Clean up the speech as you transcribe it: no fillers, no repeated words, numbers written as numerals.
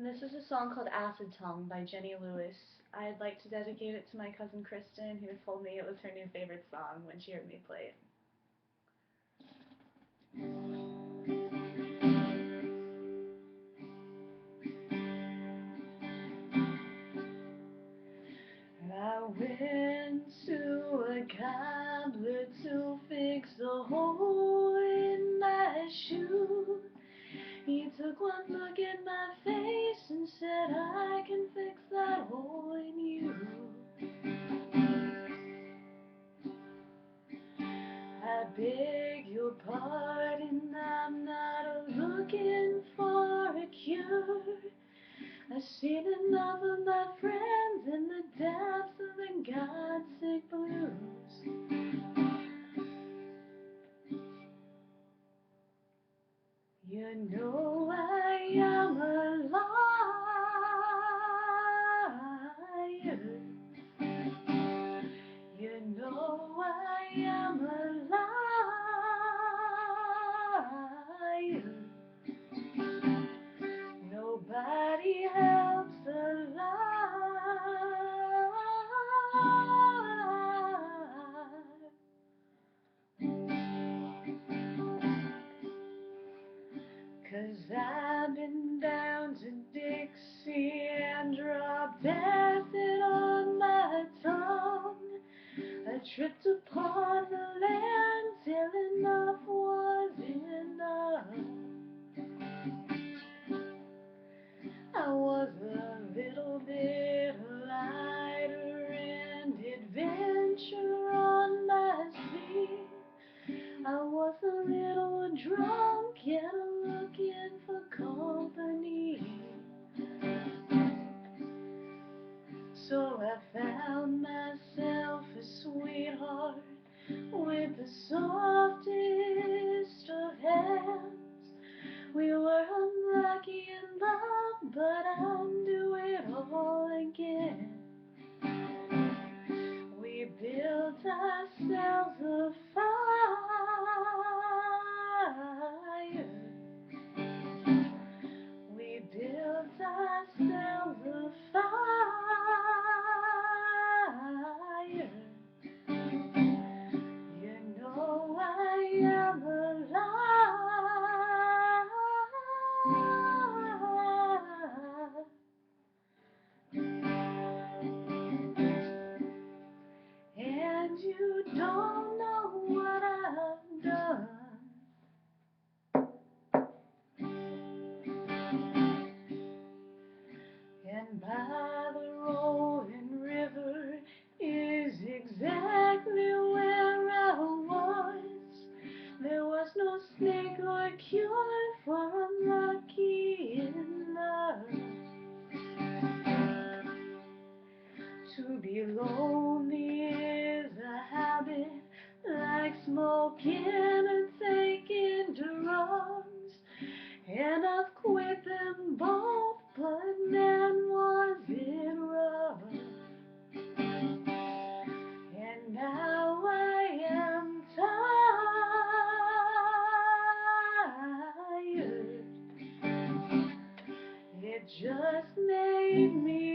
This is a song called Acid Tongue by Jenny Lewis. I'd like to dedicate it to my cousin Kristen, who told me it was her new favorite song when she heard me play it. I went to a cobbler to fix a hole in my shoe. He took one look at my face and said, I can fix that hole in you. I beg your pardon, I'm not looking for a cure. I've seen enough of my friends in the depths of the God-sick blues. You know I am a liar. You know I am a liar. Nobody helps a liar. 'Cause I've been down to Dixie and dropped acid on my tongue. I tripped upon the land till enough was enough. I was a little bit lighter and adventure on my sleeve. I was a little drunk yet looking for company. So I found myself a sweetheart with the softest of hands. We were unlucky in love, but I'd do it all again. We built ourselves a fire. We built ourselves a fire. You know I am a liar. And you don't know what I've done. And by the rolling river is exactly where I was. There was no snake or cure for unlucky in love. To be lonely is a habit, like smoking and taking drugs. And I've quit them both, but man, was it rough. And now I am tired. It just made me